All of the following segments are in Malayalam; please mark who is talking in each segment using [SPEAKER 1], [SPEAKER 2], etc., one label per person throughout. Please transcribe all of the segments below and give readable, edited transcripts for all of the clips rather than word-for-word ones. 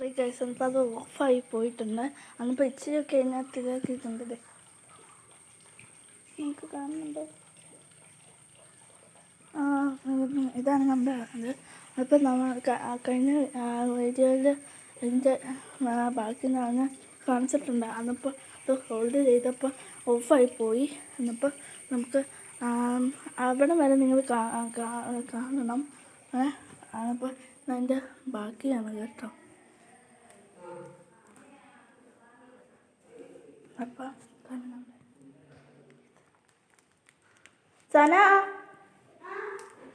[SPEAKER 1] സോറി ഗൈസ്, എന്നിട്ട് അത് ഓഫായി പോയിട്ടുണ്ട്. അന്നിപ്പോൾ ഇച്ചിരിയൊക്കെ അതിനകത്ത് ഇതാക്കിയിട്ടുണ്ട്. നമുക്ക് കാണുന്നുണ്ടോ? ഇതാണ് നമ്മുടെ അത്. അപ്പം നമ്മൾ കഴിഞ്ഞ വീഡിയോയിൽ ഇതിൻ്റെ ബാക്കി ഞാൻ കാണിച്ചിട്ടുണ്ട്. അന്നിപ്പോൾ ഇത് ഹോൾഡ് ചെയ്തപ്പോൾ ഓഫായി പോയി. എന്നിപ്പോൾ നമുക്ക് അവിടെ വരെ നിങ്ങൾ കാണണം. അപ്പോൾ അതിൻ്റെ ബാക്കിയാണ് കേട്ടോ. അപ്പം സന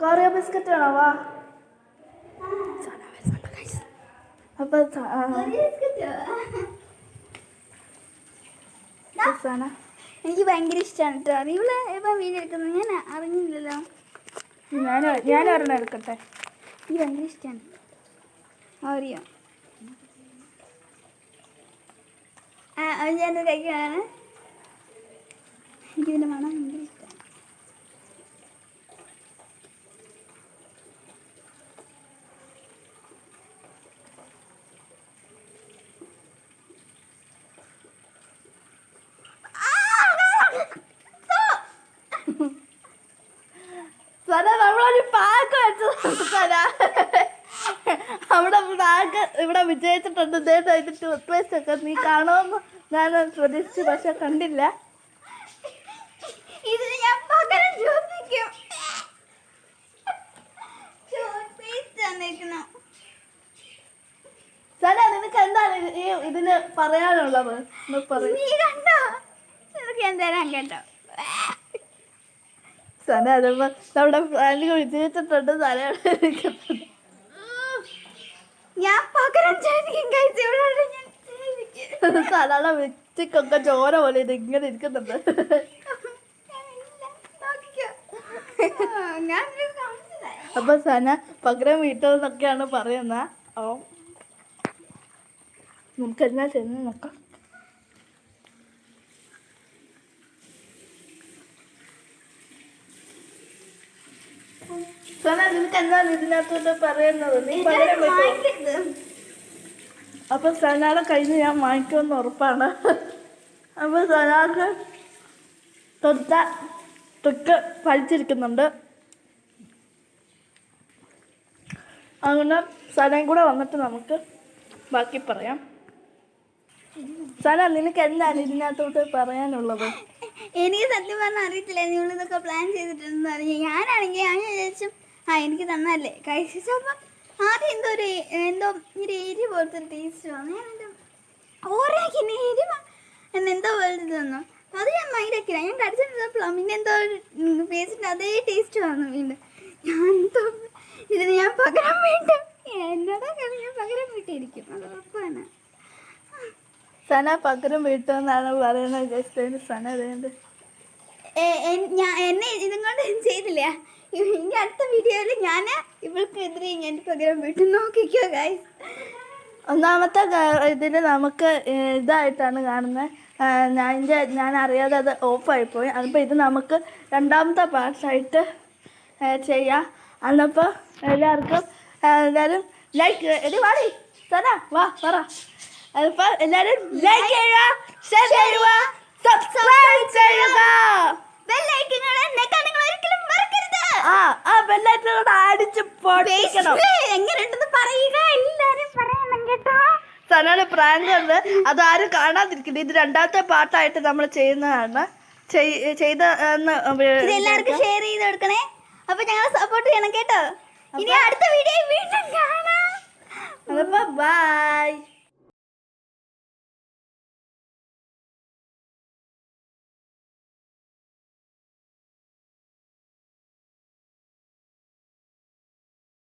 [SPEAKER 1] കോറിയോ ബിസ്ക്കറ്റ് വേണോ? വാ. അപ്പം സന
[SPEAKER 2] എനിക്ക് ഭയങ്കര ഇഷ്ടമാണ് കേട്ടോ. ഇവിടെ ഇപ്പം വീഡിയോ എടുക്കുന്നത് ഞാൻ അറിഞ്ഞില്ലല്ലോ.
[SPEAKER 1] ഞാൻ ഒരെണ്ണം എടുക്കട്ടെ.
[SPEAKER 2] എനിക്ക് ഭയങ്കര ഇഷ്ടമാണ് ഓറിയോ. ഞാൻ കഴിക്കുകയാണ്. എനിക്കിതിൻ്റെ മണം ഭയങ്കര ഇഷ്ടമാണ്.
[SPEAKER 1] നമ്മളൊരു പാക്ക് വെച്ചത് അവിടെ പാക്ക് ഇവിടെ വിജയിച്ചിട്ടുണ്ട്. ഇതിന്റെ ടൂത്ത് പേസ്റ്റ് ഒക്കെ നീ കാണുമെന്ന് ഞാൻ പ്രതീക്ഷിച്ചു, പക്ഷെ കണ്ടില്ല. സന നിനക്ക് എന്താണ് ഇതിന് പറയാനുള്ളത്? സന അതിപ്പോ നമ്മുടെ പ്ലാനിൽ വിജയിച്ചിട്ടുണ്ട്. സനയുടെ വ്യക്തിക്കൊക്കെ ചോര പോലെ ഇത് ഇങ്ങനെ ഇരിക്കുന്നുണ്ട്. അപ്പൊ സന പകരം വീട്ടിലെന്നൊക്കെയാണ് പറയുന്നത്. നമുക്ക് എന്നാ ചെന്ന് നോക്കാം. സന നിനക്ക് എന്താണ് ഇതിനകത്തോട്ട് പറയുന്നത്? നീ പകരം വെക്കും. അപ്പൊ സനയുടെ കയ്യിൽ നിന്ന് ഞാൻ വാങ്ങിക്കുമെന്ന് ഉറപ്പാണ്. അപ്പൊ സനക്ക് തൊട്ട തൊക്ക് പഠിച്ചിരിക്കുന്നുണ്ട്. അങ്ങനെ സനയും കൂടെ വന്നിട്ട് നമുക്ക് ബാക്കി പറയാം. സന നിനക്ക് എന്താണ് ഇതിനകത്തോട്ട് പറയാനുള്ളത്?
[SPEAKER 2] എനിക്ക് സത്യം പറഞ്ഞാൽ അറിയത്തില്ല നിങ്ങളിതൊക്കെ പ്ലാൻ ചെയ്തിട്ടുണ്ടെന്ന് പറഞ്ഞു. ഞാനാണെങ്കിൽ ഞാൻ വിചാരിച്ചു എനിക്ക് തന്നല്ലേ കഴിച്ചപ്പോൾ ആദ്യം എന്തോ ഒരു എരി പോലത്തെ ഒരു ടേസ്റ്റ് വന്നു. ഞാൻ എൻ്റെ ഓരോക്കിന്നെ എരിവ എന്നെന്തോ പോലത്തെ തന്നു. അത് ഞാൻ മൈൻഡാക്കില്ല. ഞാൻ കടിച്ചിട്ടുള്ളപ്പോൾ പിന്നെ എന്തോ പേസ്റ്റിൻ്റെ അതേ ടേസ്റ്റ് വന്നു. വീണ്ടും ഞാൻ എന്തോ ഇതിന് ഞാൻ പകരം വീട്ടും എന്നോടാ ഞാൻ പകരം വീട്ടിയിരിക്കും. അത് ഉറപ്പാണ്.
[SPEAKER 1] സന പകരം വീട്ടുമെന്നാണ് പറയുന്നത്. ജസ്റ്റ് സന അതുകൊണ്ട്
[SPEAKER 2] എന്നെ ഇതും കൊണ്ട് ചെയ്തില്ല. ഇനി അടുത്ത വീഡിയോയിൽ ഞാൻ ഇവൾക്കെതിരെ ഞാൻ പകരം വീട്ടിൽ നോക്കിക്കോ ഗൈസ്.
[SPEAKER 1] ഒന്നാമത്തെ ഇതിൽ നമുക്ക് ഇതായിട്ടാണ് കാണുന്നത്. ഞാൻ അറിയാതെ അത് ഓഫായിപ്പോയി. അതിപ്പോൾ ഇത് നമുക്ക് രണ്ടാമത്തെ പാർട്ടായിട്ട് ചെയ്യാം. അന്നപ്പോൾ എല്ലാവർക്കും എല്ലാവരും ലൈക്ക് എടി വാടി സന വാ പറ. അതിപ്പോൾ എല്ലാവരും ലൈക്ക് ചെയ്യുക, ഷെയർ ചെയ്യുക, സബ്സ്ക്രൈബ് ചെയ്യുക. ബെല്ലൈക്കൺ അടിച്ച് പൊട്ടിക്കണം.
[SPEAKER 2] എങ്ങനെയുണ്ടെന്ന് പറയുക, എല്ലാവരും പറയണം കേട്ടോ.
[SPEAKER 1] സനയുടെ പ്രാങ്ക് ഉണ്ട്, അതാരും കാണാതിരിക്കുന്നത്. ഇത് രണ്ടാമത്തെ പാർട്ടായിട്ട് നമ്മൾ ചെയ്യുന്നതാണ്.
[SPEAKER 2] എല്ലാവർക്കും ഷെയർ ചെയ്ത് കൊടുക്കണേ. അപ്പൊ ഞങ്ങളെ സപ്പോർട്ട് ചെയ്യണം കേട്ടോ. ഇനി അടുത്ത വീഡിയോ വീണ്ടും കാണാം.
[SPEAKER 1] ബൈ.